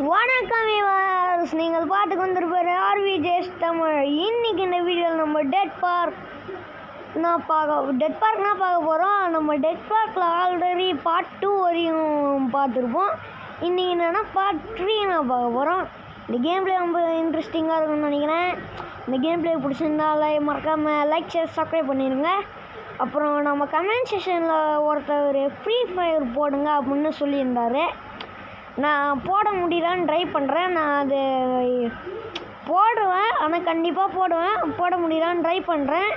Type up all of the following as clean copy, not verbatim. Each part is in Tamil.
வணக்கம் வியூவர்ஸ், நீங்கள் பார்த்து கொண்டிருப்பது ஆர்விஜேஸ் தமிழ். இன்னைக்கு இந்த வீடியோவில் நம்ம டெட் பார்க்னா பார்க்க போகிறோம். நம்ம டெட் பார்க்கில் ஆல்ரெடி பார்ட் 2 வரையும் பார்த்துருப்போம். இன்றைக்கி என்னென்னா பார்ட் 3 நான் பார்க்க போகிறோம். இந்த கேம் பிளே ரொம்ப இன்ட்ரெஸ்டிங்காக இருக்கும்னு நினைக்கிறேன். இந்த கேம் பிளே பிடிச்சிருந்தால மறக்காமல் லைக் ஷேர் சப்ஸ்கிரைப் பண்ணிடுங்க. அப்புறம் நம்ம கமெண்ட் செஷனில் ஒருத்தர் ஃப்ரீ ஃபயர் போடுங்க அப்படின்னு சொல்லியிருந்தார். நான் போட முடியலான்னு ட்ரை பண்ணுறேன். நான் அது போடுவேன், ஆனால் கண்டிப்பாக போட முடியலான்னு ட்ரை பண்ணுறேன்.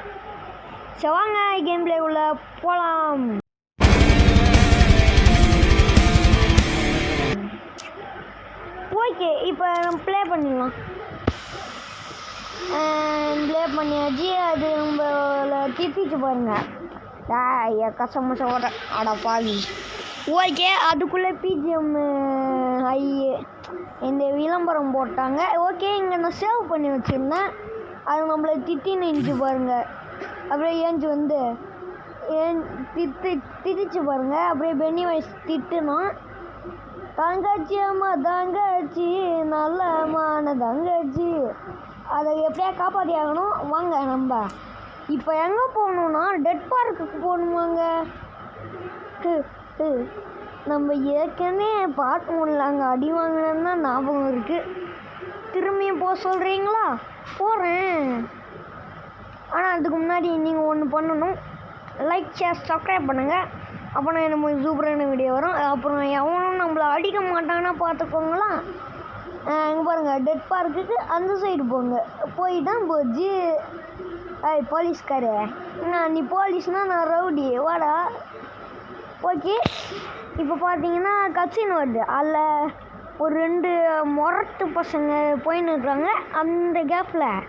சரி வாங்க கேம் பிளே உள்ள போகலாம். ஓகே, இப்போ நம்ம ப்ளே பண்ணிடலாம். ப்ளே பண்ணியாச்சு. அது நம்மள திப்பிச்சு பாருங்கள். கசமசம் ஓட ஆடா பாவி. ஓகே, அதுக்குள்ளே பிஜிஎம் ஐ இந்த விளம்பரம் போட்டாங்க. ஓகே, இங்கே நான் சேவ் பண்ணி வச்சுருந்தேன். அது நம்மளை திட்டின்னு இருந்துச்சு பாருங்கள். அப்படியே ஏஞ்சி திட்டிச்சு பாருங்கள். அப்படியே பென்னி வயசு திட்டுனோம். தங்கச்சி அம்மா தங்கச்சி நல்லமான தங்கச்சி, அதை எப்படியா காப்பாற்றி ஆகணும். வாங்க, நம்ம இப்போ எங்கே போகணுன்னா டெட் பார்க்குக்கு போகணுமாங்க. நம்ம ஏற்கனவே பார்க்க முடியல, அங்கே அடி வாங்கினேன்னா ஞாபகம் இருக்குது. திரும்பியும் போக சொல்கிறீங்களா? போகிறேன். ஆனால் அதுக்கு முன்னாடி நீங்கள் ஒன்று பண்ணணும். லைக் ஷேர் சப்ஸ்கிரைப் பண்ணுங்கள். அப்புறம் நம்ம சூப்பரான வீடியோ வரும். அப்புறம் எவனும் நம்மளை அடிக்க மாட்டாங்கன்னா பார்த்துக்கோங்களா. இங்கே பாருங்கள், டெட் பார்க்குக்கு அந்த சைடு போங்க. போயிட்டான் போச்சு. போலீஸ்காரு, நீ போலீஸ்னால் நான் ரவுடி வாடா. ஓகே, இப்போ பார்த்தீங்கன்னா கட்சின்னு வருது. அதில் ஒரு 2 முரட்டு பசங்க போயின்னு இருக்கிறாங்க. அந்த கேப்பில்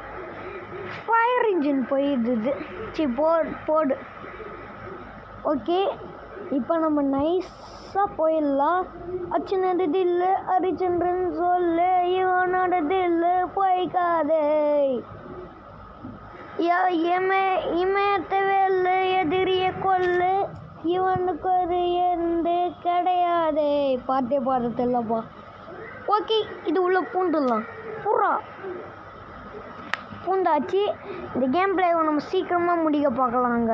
ஃபயர் இன்ஜின் போயிடுது. போடு. ஓகே, இப்போ நம்ம நைஸாக போயிடலாம். அச்சுனது இல்லை ஹரிச்சந்திரன் சொல்லு, இவனோடது இல்லை போய்க்காதே. இமயத்தை வெல்லு, எதிரிய கொல்லு, இவனுக்கு ஒரு எந்த கிடையாது. பாட்டே இல்லைப்பா. ஓகே, இது உள்ள பூண்டுடலாம். பூண்டாச்சு. இந்த கேம் பிளேவை நம்ம சீக்கிரமாக முடிக்க பார்க்கலாங்க.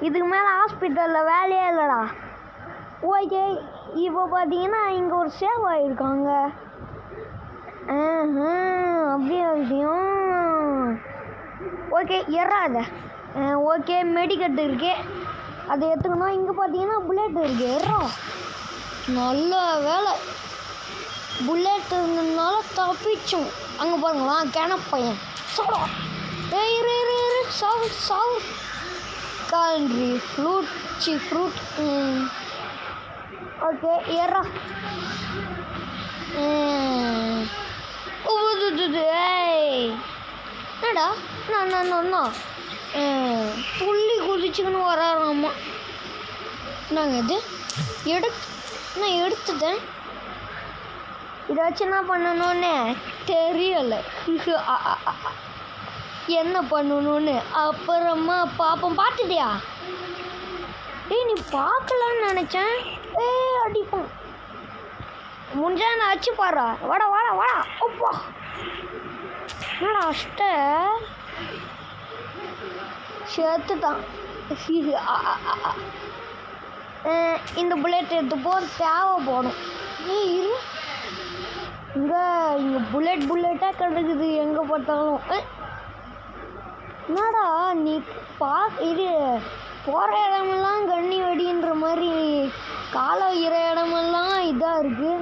இதுக்கு மேலே ஹாஸ்பிட்டலில் வேலையே இல்லைடா. ஓகே, இப்போ பார்த்தீங்கன்னா இங்கே ஒரு சேவ் ஆகிருக்காங்க. அப்படியே விஷயம். ஓகே, எறாத. ஓகே, மெடிக்கெட் இருக்கு, அதை எடுத்துக்கணும். இங்கே பார்த்தீங்கன்னா புல்லட் இருக்குது. எறோம், நல்ல வேலை புல்லட் இருந்ததுனால தப்பிச்சோம். அங்கே பாருங்களா, கிணப்பையன் சாப்பிடா. சாவு கால்ரி ஃப்ரூட். ஓகே, ஏறா. என்னடா நான் துள்ளி குதிச்சுக்கன்னு வராராம்மா. நாங்கள் நான் எடுத்துட்டேன். இதை வச்சு என்ன பண்ணணும்னு தெரியலை. என்ன பண்ணணும்னு அப்புறமா பாப்போம். பார்த்துட்டியா? நீ பார்க்கலான்னு நினச்சேன். அடிப்போம் முடிஞ்சா நான் அச்சு பாடுறா. வாடா. அப்பா, என்னடா அஷ்ட சேர்த்துட்டான். இந்த புல்லட் எடுத்து தேவைப்படும். இரு, இங்கே புல்லட்டாக கிடக்குது எங்கே பார்த்தாலும். என்னடா நீ இது போகிற இடமெல்லாம் கண்ணி வெடின்ற மாதிரி காலை வைக்கிற இடமெல்லாம் இதாக இருக்குது.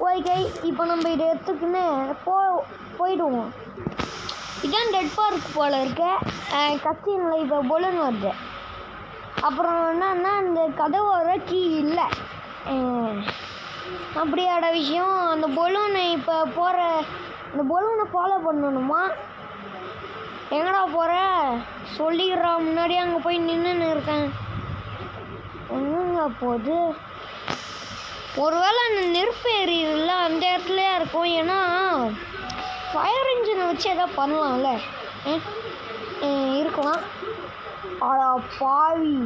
ஓகே, இப்போ நம்ம இதை எடுத்துக்கின்னு போயிடுவோம். இதான் டெட் பார்க் போல் இருக்க. கத்தினில் இப்போ பொலன் வருது. அப்புறம் என்னன்னா, இந்த கதவோட கீ இல்லை. அப்படியாட விஷயம். அந்த பொலூனை இப்போ இந்த பொலூனை ஃபாலோ பண்ணணுமா? எங்கடா போகிற சொல்லிடுறான். முன்னாடி அங்கே போய் நின்றுன்னு இருக்கேன். எங்கங்க போகுது? ஒருவேளை அந்த நெருப்பு எரியுதுல்ல, அந்த இடத்துலையா இருக்கும். ஏன்னா ஃபயர் இன்ஜினை வச்சு எதாவது பண்ணலாம்ல. இருக்கலாம். அடா பாவி,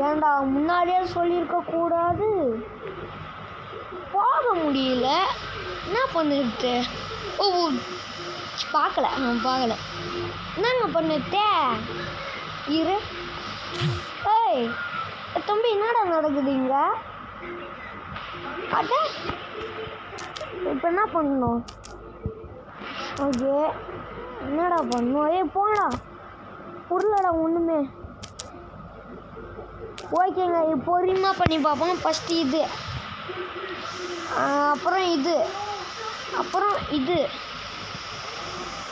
ஏன்டா முன்னாடியே சொல்லியிருக்க கூடாது. பண்ணிட்டு ஓ பார்க்கல என்னங்க பண்ணிட்டே இரு. ஏய் தம்பி, என்னடா நடக்குதுங்க? அட இப்போ என்ன பண்ணணும்? ஓகே, என்னடா பண்ணணும்? போடா புரியலடா ஒன்றுமே. ஓகேங்க, பொறுமையாக பண்ணி பார்ப்போம். ஃபஸ்ட்டு இது, அப்புறம் இது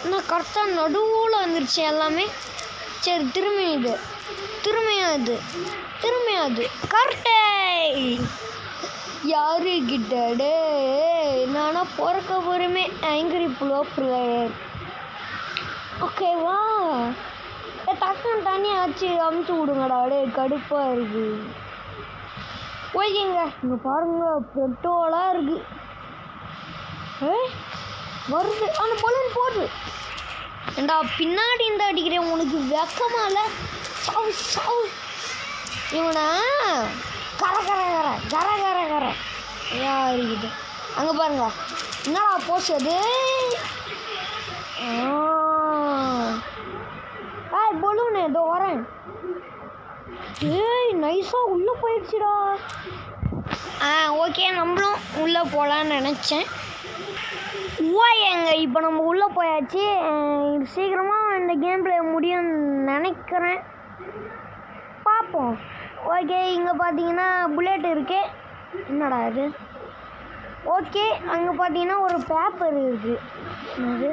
இன்னும் கரெக்டாக நடுவில் வந்துருச்சு எல்லாமே. சரி, திரும்பியும் அது கரெக்டே. யாருக்கிட்டே நானா பிறக்க போகிறமே ஆங்கிரி ப்ளோ பிளேயர். ஓகேவா? டக்குன்னு தண்ணி அமுச்சு விடுங்கடா. கடுப்பாக இருக்கு. ஓகேங்க, இங்கே பாருங்க, பெட்ரோலாக இருக்குது. வருது அந்த பலூன் போடுது. ஏண்டா பின்னாடி இந்த அடிக்கிறேன், உனக்கு வெக்கமால? சாவு இவனா கர யாருக்கிட்ட அங்கே பாருங்க, என்னடா போச்சு அது? பலூனு ஏதோ வரேன். நைஸாக உள்ளே போயிடுச்சுடா. ஓகே, நம்மளும் உள்ளே போகலான்னு நினச்சேன். ஓகேங்க, இப்போ நம்ம உள்ளே போயாச்சு. சீக்கிரமாக இந்த கேம் பிளே முடியும்னு நினைக்கிறேன். பார்ப்போம். ஓகே, இங்கே பார்த்தீங்கன்னா புல்லட் இருக்கு. என்னடா இது? ஓகே, அங்கே பார்த்தீங்கன்னா ஒரு பேப்பர் இருக்குது. என்னது?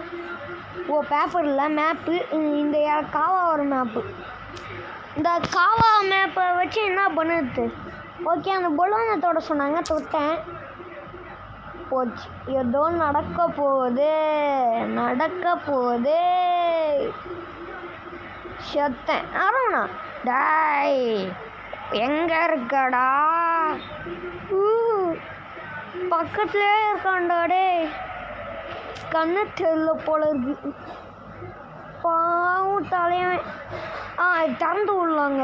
பேப்பர் இல்லை, மேப்பு. இந்த காவா ஒரு மேப்பு. இந்த காவா மேப்பை வச்சு என்ன பண்ணுது? ஓகே, அந்த பலூனை தொட சொன்னாங்க, தொட்டேன். போச்சு. ஏதோ நடக்க போகுது. செத்தேன். அருணா டாய் எங்கே இருக்கடா? பக்கத்துலேயே இருக்காண்டாடே. கண்ணு தெரியல போல இருக்கு. பாவம் தலைவன். திறந்து விடலாங்க.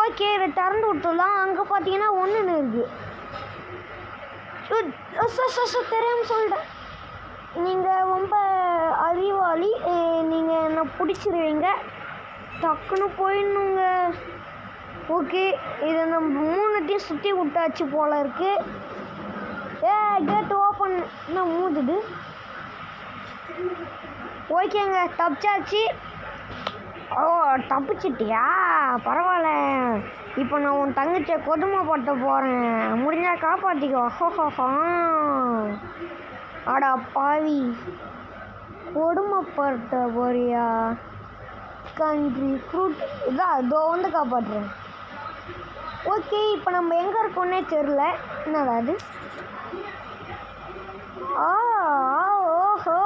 ஓகே, இதை திறந்து விட்டுலாம். அங்கே பார்த்தீங்கன்னா ஒன்று இருக்குது. தெரியாமல் சொல்லிட்டேன். நீங்கள் ரொம்ப அறிவாளி. நீங்கள் என்னை பிடிச்சிருவீங்க. டக்குன்னு போயிடணுங்க. ஓகே, இதை நம்ம 3த்தையும் சுற்றி விட்டாச்சு போல இருக்கு. கேட்டு ஓப்பன். என்ன மூடுது? ஓகேங்க, தப்பிச்சாச்சு. தப்பிச்சிட்டியா? பரவாயில்ல. இப்போ நான் உன் தங்கச்சியை கொடுமைப்படுத்த போகிறேன். முடிஞ்சா காப்பாற்றிக்கோ. அடா பாவி, கொடுமைப்படுத்த போறியா? கண்ட்ரி ஃப்ரூட் இதான், அதோ வந்து காப்பாற்றுறேன். ஓகே, இப்போ நம்ம எங்கே இருக்கோன்னே தெரில. என்னடா அது? ஓஹோ,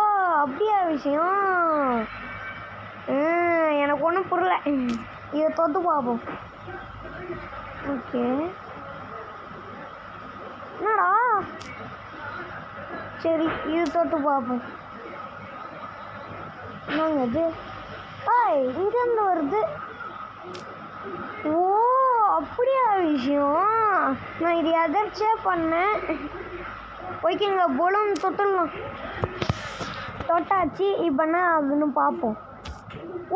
அப்படியா விஷயம்? எனக்கு ஒன்றும் புரியல. இதை தொட்டு பார்ப்போம். ஓகே, என்னடா? சரி, இது தொட்டு பார்ப்போம். என்னங்க இது? இங்கேருந்து வருது. ஓ, அப்படியா விஷயம்? நான் இது எதர்ச்சியாக பண்ணேன். ஓகேங்க, பலூன் தொட்டாச்சு. இப்போ என்ன அதுன்னு பார்ப்போம்.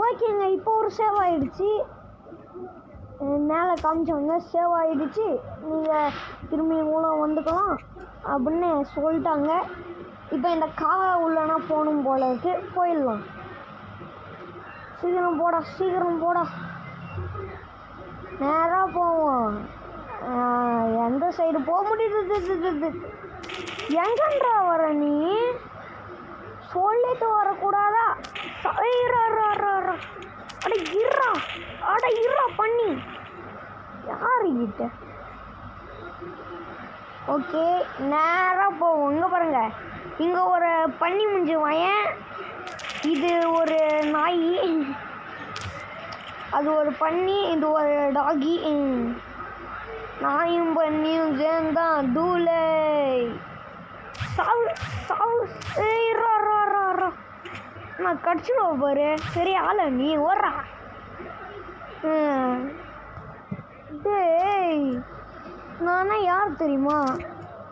ஓகேங்க, இப்போ ஒரு சேவ் ஆகிடுச்சு. மேலே காமிச்சவங்க சேவ் ஆகிடுச்சு, நீங்கள் திரும்பி மூலம் வந்துக்கலாம் அப்படின்னு சொல்லிட்டாங்க. இப்போ இந்த காவா உள்ளனா போகணும் போல இருக்கு. போயிடலாம். சீக்கிரம் போடா. நேராக போவோம். எந்த சைடு போக முடியுது? எங்கன்றா வர நீ? சொல்லிட்டு வரக்கூடாதா? அட இருறா பண்ணி யாருக்கிட்ட? ஓகே, நேராக போவோம். இங்கே பாருங்க, இங்கே ஒரு பன்னி முஞ்சி வாயன். இது ஒரு நாய், அது ஒரு பன்னி, இது ஒரு டாகி. நாயும் பண்ணியும் சேர்ந்தான் தூளை. நான் கடிச்சிடுவோம் பாரு. சரி, ஆள நீ ஓடுறா. டேய், நானா யார் தெரியுமா?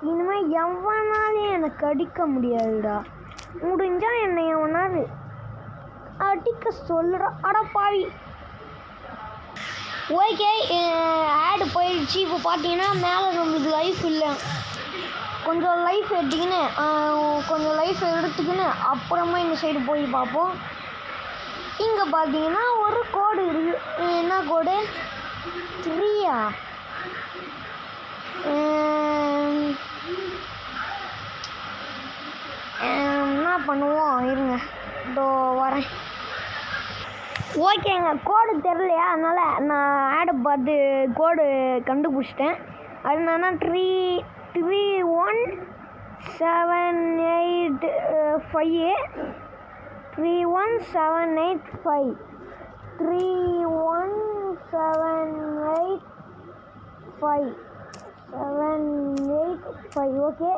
இனிமேல் எவனாலையும் எனக்கு அடிக்க முடியாதுடா. முடிஞ்சா என்னை எவனாவது அடிக்க சொல்லுறா. அட பாவி. ஓகே, ஆடு போயிடுச்சு. இப்போ பார்த்தீங்கன்னா மேலே நம்மளுக்கு லைஃப் இல்லை. கொஞ்சம் லைஃப் எடுத்துக்கின்னு அப்புறமா இந்த சைடு போய் பார்ப்போம். இங்கே பார்த்தீங்கன்னா ஒரு கோடு இருக்குது. என்ன கோடு? 3 என்ன பண்ணுவோம் இருங்க, இதோ வரேன். ஓகேங்க, கோடு தெரிலையா, அதனால் நான் ஆடை பார்த்து கோடு கண்டுபிடிச்சிட்டேன். அது என்னன்னா 31785 31785 31785 ஓகே,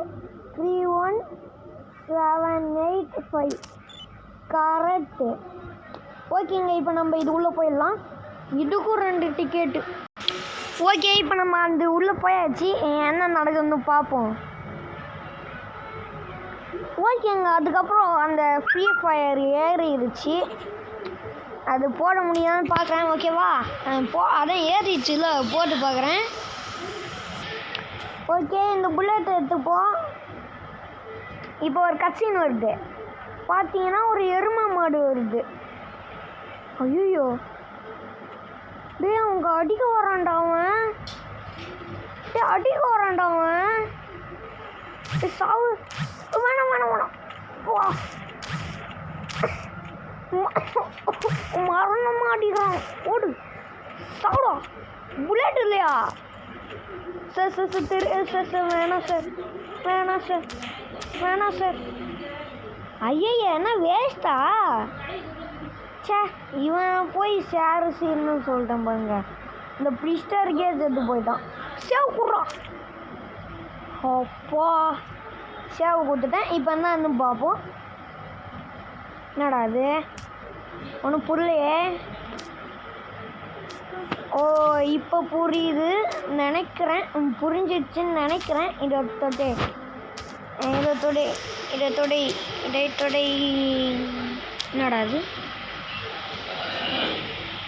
31785 கரெக்டு. ஓகேங்க, இப்போ நம்ம இது உள்ளே போயிடலாம். இதுக்கும் 2 டிக்கெட்டு. ஓகே, இப்போ நம்ம அந்த உள்ளே போயாச்சு. என்ன நடக்குதுன்னு பார்ப்போம். ஓகேங்க, அதுக்கப்புறம் அந்த ஃப்ரீ ஃபயர் ஏறிடுச்சு. அது போட முடியாதுன்னு பார்க்குறேன். ஓகேவா, அதான் ஏறிடுச்சுல, போட்டு பார்க்குறேன். ஓகே, இந்த புல்லட் எடுத்துப்போம். இப்போ ஒரு கட்சின்னு வருது. பார்த்தீங்கன்னா ஒரு எருமை மாடு வருது. ஐயோ, டேய் அவங்க அடிக்க வரான்டா அவன். சாவு. வேணாம் வா. மரணமா அடிக்கிறான். ஓடு, சாவுடா. புல்லட் இல்லையா? சார் வேணாம் சார். ஐயா, என்ன வேஸ்ட்டா? சே, இவன் போய் சீர்னு சொல்லிட்டேன் பாருங்க. இந்த பிரிஸ்டருக்கே செத்து போயிட்டான். சேவ் கொடுறான். அப்பா, சேவ் கொடுத்துட்டேன். இப்போ என்னன்னு பார்ப்போம். என்னடா அது? ஒன்றும் புரியலையே. ஓ, இப்போ புரியுது நினைக்கிறேன். புரிஞ்சிடுச்சுன்னு நினைக்கிறேன். இதை தொடை. என்னடா அது?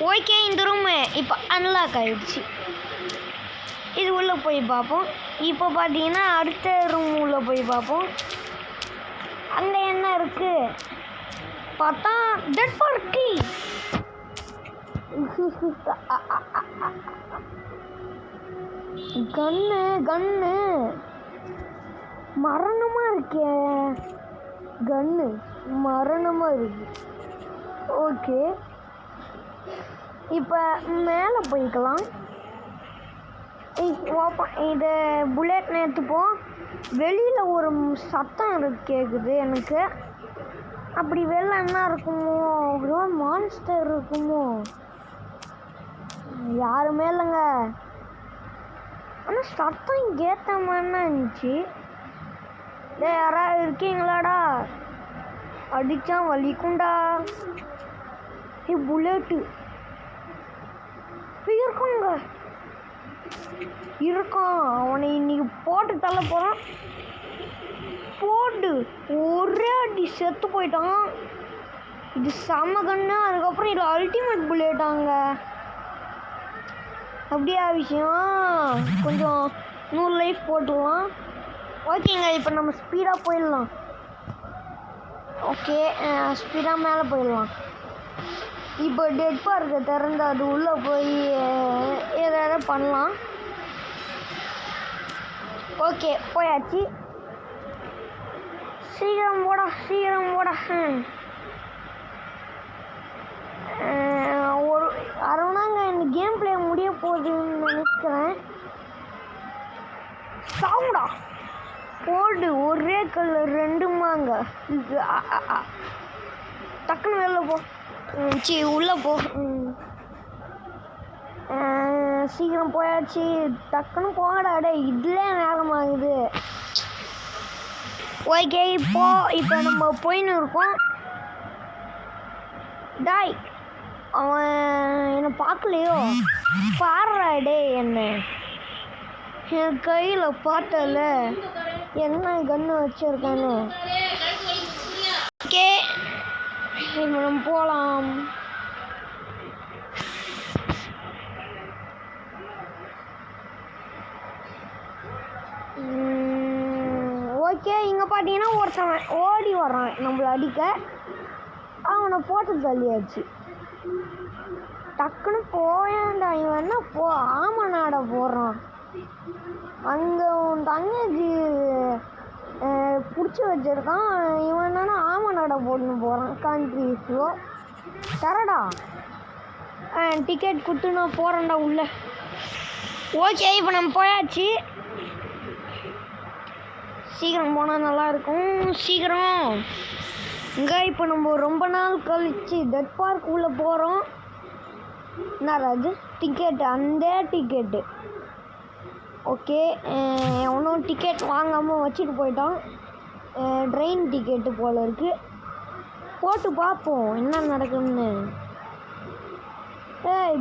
ஓகே, இந்த ரூமு இப்போ அன்லாக் ஆகிடுச்சு. இது உள்ளே போய் பார்ப்போம். இப்போ பார்த்தீங்கன்னா அடுத்த ரூம் உள்ளே போய் பார்ப்போம். அங்கே என்ன இருக்குது பார்த்தா டெட் பார்க்கி. கன்னு மரணமாக இருக்கே. கன்னு மரணமாக இருக்கு. ஓகே, இப்போ மேலே போய்க்கலாம். இது புல்லட் எடுத்துப்போம். வெளியில் ஒரு சத்தம் கேட்குது எனக்கு. அப்படி வெளில என்ன இருக்குமோ? ஒரு மான்ஸ்டர் இருக்குமோ? யாருமே இல்லைங்க. ஆனால் சத்தம் கேட்ட மாதிரி இருந்துச்சு. யாராவது இருக்கீங்களாடா? அடித்தா வலிக்குண்டா. புல்லட்டு இருக்கான். அவனை இன்னைக்கு போட்டு தள்ள போகிறான். போட்டு ஒரே அடி செத்து போயிட்டான். இது செம்ம கண்ணு. அதுக்கப்புறம் இது அல்டிமேட் புல்லட்டாங்க. அப்படியா விஷயம்? கொஞ்சம் 100 லைஃப் போட்டுடலாம். ஓகேங்க, இப்போ நம்ம ஸ்பீடாக போயிடலாம். ஓகே, ஸ்பீடாக மேலே போயிடலாம். இப்போ டெட் பார்க்கை திறந்து அது உள்ளே போய் ஏதாவது பண்ணலாம். ஓகே, போயாச்சு. சீக்கிரம் போடா. ஒரு அரவணாங்க இந்த கேம் பிளே முடிய போகுதுன்னு நினைக்கிறேன். சாவுடா. போடு, ஒரே கல் 2 மாங்க. டக்குன்னு வெளில போ. உள்ளே போ. சீக்கிரம் போயாச்சு. டக்குன்னு போங்கடா. இதுலே நேரம் ஆகுது. ஓகே, இப்போ நம்ம போயின்னு இருக்கோம். டாய், அவன் என்னை பார்க்கலையோ? பாடுறா என்ன. என் கையில் பார்த்தல என்ன கன்று வச்சுருக்கானு. ஓகே நம்ம போகலாம். ஓகே இங்கே பார்த்தீங்கன்னா ஒருத்தவன் ஓடி வர்றான் நம்மளை அடிக்க. அவனை போட்டு தள்ளியாச்சு. டக்குன்னு போயாண்டா இவன் என்ன ஆமாம் நாட போடுறான். அங்கே உன் தங்கச்சி பிடிச்சி வச்சுருக்கான். இவன் என்னன்னா ஆமாம் நாட போட்டுன்னு போகிறான். கண்ட்ரி ஷோ தரடா டிக்கெட் கொடுத்து நான் போகிறேன்டா உள்ள. ஓகே இப்போ நம்ம போயாச்சு. சீக்கிரம் போனால் நல்லாயிருக்கும். சீக்கிரம் இங்கே இப்போ நம்ம ரொம்ப நாள் கழிச்சு டெட் பார்க் உள்ளே போகிறோம். என்னடா அது டிக்கெட்டு, அந்த டிக்கெட்டு. ஓகே ஒன்றும் டிக்கெட் வாங்காமல் வச்சுட்டு போயிட்டான். ட்ரெயின் டிக்கெட்டு போல் இருக்குது. போட்டு பார்ப்போம் என்ன நடக்குதுன்னு.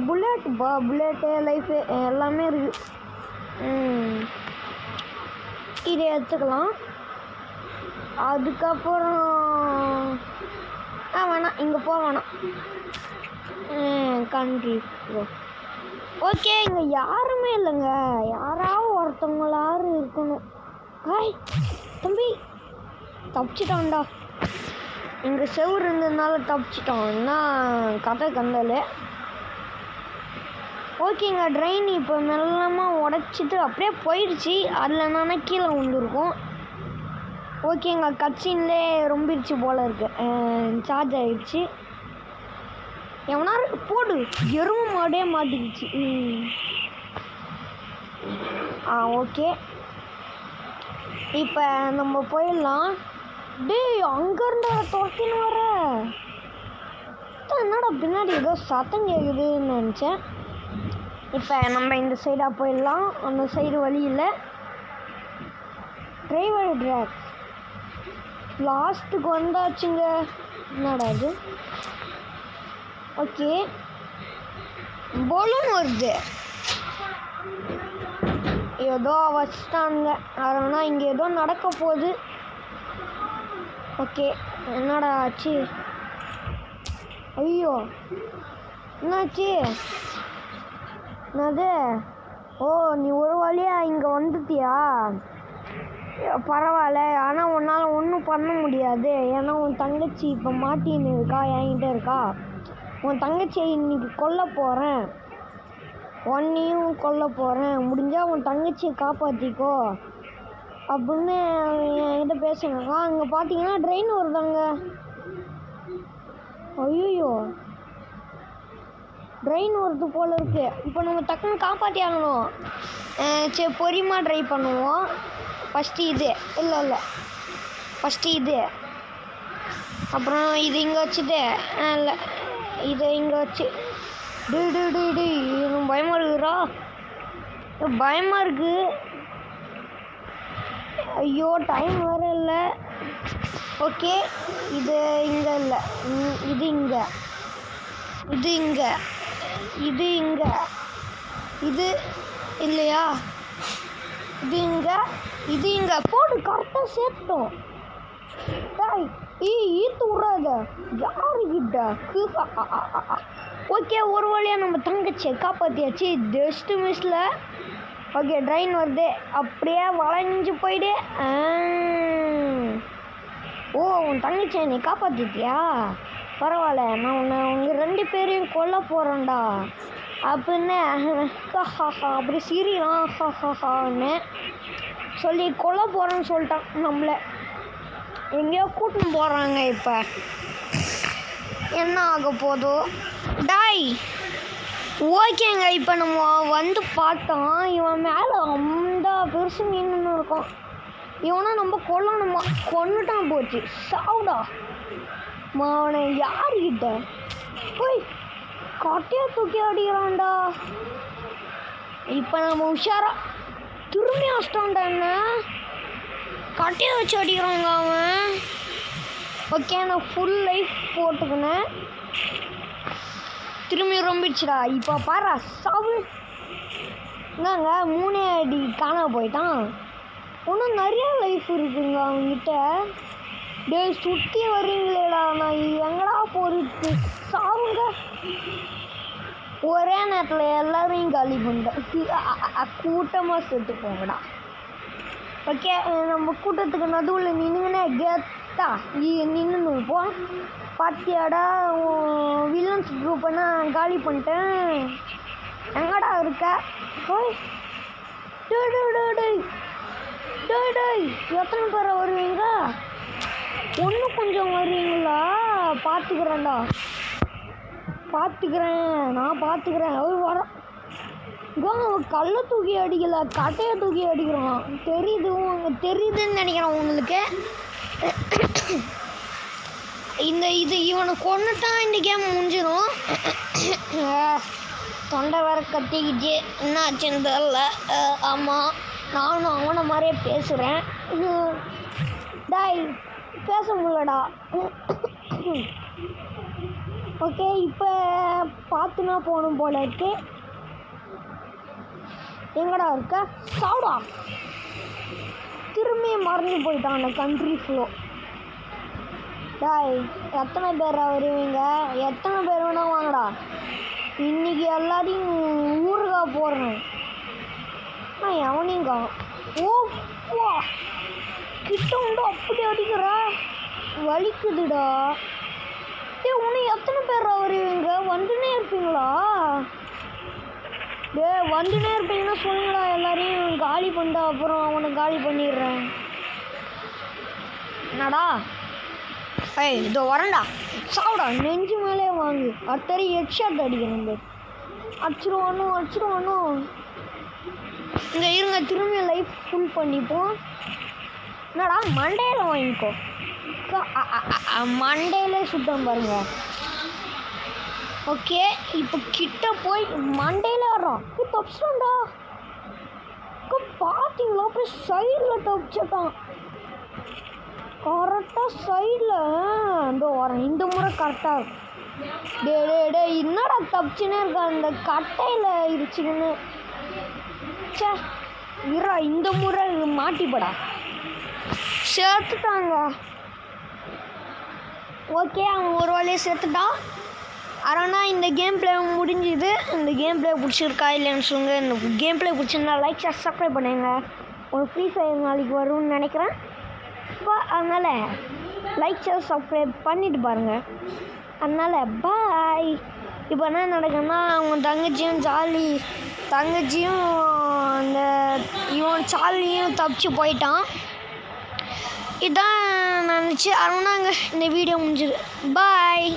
புல்லட்டுப்பா, புல்லட்டு லைஃபு எல்லாமே இருக்குது. இதை எடுத்துக்கலாம். அதுக்கப்புறம் வேணாம் இங்கே வேணாம். கண்ட்ரி ஓகே இங்கே யாருமே இல்லைங்க. யாராவது ஒருத்தவங்களாரு இருக்கணும். ஹாய் தம்பி தப்பிச்சிட்டான்டா. இங்கே செவ்வறு இருந்ததுனால தப்பிச்சிட்டான். என்ன கதை கந்தல். ஓகேங்க ட்ரெயின் இப்போ மெல்லமாக உடச்சிட்டு அப்படியே போயிடுச்சு. அதில் என்னன்னா கீழே விழுந்துருக்கும். ஓகேங்க கட்சின்லே ரொம்பிடுச்சு போல் இருக்கு. சார்ஜ் ஆகிடுச்சு. எவனா போடு எருமை மாடே மாட்டிக்கிச்சு. ஓகே இப்போ நம்ம போயிடலாம். டேய் அங்கேருந்து தொட்டின்னு வர என்னடா பின்னாடி ஏதோ சத்தம் கேட்குதுன்னு நினச்சேன். இப்போ நம்ம இந்த சைடாக போயிடலாம். அந்த சைடு வழி இல்லை. டிரைவர் ட்ராக் லாஸ்ட்டுக்கு வந்தாச்சுங்க. என்னடா அது. ஓகே பலூன் வருது. ஏதோ வச்சுட்டாங்க. அதனால் இங்கே ஏதோ நடக்க போகுது. ஓகே என்னடா ஆச்சு. ஐயோ என்னாச்சு. என்னது. ஓ நீ ஒரு வழியாக இங்கே வந்துட்டியா. பரவாயில்ல. ஆனால் உன்னால் ஒன்றும் பண்ண முடியாது. ஏன்னா உன் தங்கச்சி இப்போ மாட்டின்னு இருக்கா, என்கிட்ட இருக்கா. உன் தங்கச்சியை இன்னைக்கு கொல்ல போகிறேன். உன்னையும் கொல்ல போகிறேன். முடிஞ்சால் உன் தங்கச்சியை காப்பாற்றிக்கோ அப்படின்னு என்கிட்ட பேசுனாக்கா. அங்கே பார்த்தீங்கன்னா ட்ரெயின் வருதாங்க. ஐயோ ட்ரெயின் வருது போல் இருக்குது. இப்போ நம்ம டக்குன்னு காப்பாற்றி ஆகணும். சரி பொறுமையாக ட்ரை பண்ணுவோம். ஃபஸ்ட்டு இது இல்லை ஃபஸ்ட்டு இது, அப்புறம் இது இங்கே வச்சுட்டு இல்லை இதை இங்கே வச்சு டி பயமாக இருக்குறா. பயமாக இருக்குது. ஐயோ டைம் வேறு இல்லை. ஓகே இது இங்கே இல்லை, இது இங்கே, இது இங்கே, இது இங்கே, இது இல்லையா, இது இங்கே, இது இங்கே போட்டு கரெக்டாக சேர்த்தோம். டாய் ஈத்து விட்றாத யாருக்கிட்ட. ஓகே ஒரு வழியாக நம்ம தங்கச்சியை காப்பாற்றியாச்சு ஜஸ்ட்டு மிஸ்ஸில். ஓகே ட்ரெயின் வருது. அப்படியே வளைஞ்சு போயிடு. ஓ உன் தங்கச்சியை நீ காப்பாற்றிட்டியா. பரவாயில்ல. நான் உங்கள் ரெண்டு பேரையும் கொல்ல போகிறேன்டா அப்படின்னு அப்படி சிரிலாம் ஹான்னு சொல்லி கொல்ல போகிறேன்னு சொல்லிட்டான். நம்மளை எங்கேயோ கூட்டின்னு போகிறாங்க. இப்போ என்ன ஆக போதோ. டாய் ஓகேங்க இப்போ நம்ம வந்து பார்த்தோம். இவன் மேலே அந்த பெருசு மீன் இருக்கும். இவனை நம்ம கொல்லணுமா. கொன்னுட்டான் போச்சு. சாவுடா அவனை யாருக்கிட்ட போய் கட்டையை தூக்கி அடிக்கிறான்டா. இப்போ நம்ம உஷாரா திரும்பி அடிச்சிட்டான்டா. என்ன கட்டையை வச்சு அடிக்கிறாங்க அவன். ஓகே நான் ஃபுல் லைஃப் போட்டுக்கினேன். திரும்பி ரொம்பிடுச்சுடா. இப்போ பாரா சாவு. என்னங்க 3 அடி காணாம போயிட்டான். இன்னும் நிறைய லைஃப் இருக்குங்க அவங்ககிட்ட. டேய் சுற்றி வர்றீங்களேடா, நான் எங்கடா போகிறது? சாவுங்க. ஒரே நேரத்தில் எல்லாரையும் காலி பண்ணிட்டேன். கூட்டமாக செத்து போங்கடா. ஓகே, நம்ம கூட்டத்துக்கு நடுவில் நின்றுங்கன்னே கெத்தா நின்று இருப்போம். பாத்தியாடா வில்லன்ஸ் குரூப்பை நான் காலி பண்ணிட்டேன். எங்கடா இருக்க? டேய் எத்தனை பேரை வருவீங்க? ஒன்று கொஞ்சம் வருவீங்களா? நான் பார்த்துக்கிறேன். அவர் வர அவன் கல்லை தூக்கி அடிக்கல, கட்டையை தூக்கி அடிக்கிறான். தெரியுதுன்னு நினைக்கிறேன் உங்களுக்கு. இவனை கொண்டுட்டான் இந்த கேம் முடிஞ்சிடும். தொண்டை வேற கத்திக்கிச்சு, என்ன ஆச்சுன்னு தெரியல. ஆமாம், நானும் அவனை மாதிரியே பேசுகிறேன். டாய் பேச முடியலடா. ஓகே, இப்போ பார்த்துனா போகணும் போல இருக்கு. எங்கடா இருக்க? சாவுடா. திரும்பி மறைஞ்சு போயிட்டான் அந்த கண்ட்ரி ஃப்ளோ. டாய் எத்தனை பேரா வருவீங்க? எத்தனை பேர் வேணா வாங்கடா. இன்னைக்கு எல்லாரையும் ஊறுகாய் போடுறேன். நான் எவனையும் காணும். ஓப்பா கிட்ட உண்டு அப்படி அடிக்கிற வலிக்குதுடா. உன்னை எத்தனை பேரா வருவீங்க? வந்துனே இருப்பீங்களா? வந்துனே இருப்பீங்கன்னா சொல்லுங்கடா, எல்லாரையும் காலி பண்ணிட்டா அப்புறம் அவனை காலி பண்ணிடுறேன். என்னடா? இதோ வரேன்டா. சாவுடா, நெஞ்சு மேலே வாங்கு. அடுத்தரி ஹெட்ஷாட் அடிக்கிறேன். அடிச்சிருவானோ. இங்கே இருங்க, திரும்பி லைஃப் ஃபுல் பண்ணிப்போம். என்னடா மண்டையில் வாங்கிக்கோ. மண்டையிலே சுத்தம் பாருங்க. ஓகே, இப்போ கிட்ட போய் மண்டையில் வர்றோம். தப்பிச்சிட்டான்டா. பார்த்தீங்களா? போய் சைடில் தப்பிச்சிட்டான். கரெக்டாக சைடில் இதோ வரேன். இந்த முறை கரெக்டாக இருக்கும். டே என்னடா தப்பிச்சுன்னே இருக்கா அந்த கட்டையில் இருச்சுன்னு. சே இரா, இந்த முறை மாட்டிப்படா. சேர்த்துட்டாங்க. ஓகே, அவன் ஒரு வழியை சேர்த்துட்டான். ஆனால் இந்த கேம் பிளே முடிஞ்சுது. இந்த கேம் பிளே பிடிச்சிருக்கா இல்லைன்னு சொல்லுங்கள். இந்த கேம் பிளே பிடிச்சிருந்தா லைக் சப்ஸ்கிரைப் பண்ணுங்க. ஒரு ஃப்ரீ ஃபயர் நாளைக்கு வரும்னு நினைக்கிறேன். அதனால் லைக் சப்ஸ்கிரைப் பண்ணிட்டு பாருங்கள். அதனால் பாய். இப்போ என்ன நடக்குதுன்னா, அவங்க தங்கச்சியும் அந்த இவன் சார்லியும் தப்பிச்சு போயிட்டான். இதான் நினச்சி அருணாங்க இந்த வீடியோ முடிஞ்சுது. பாய்.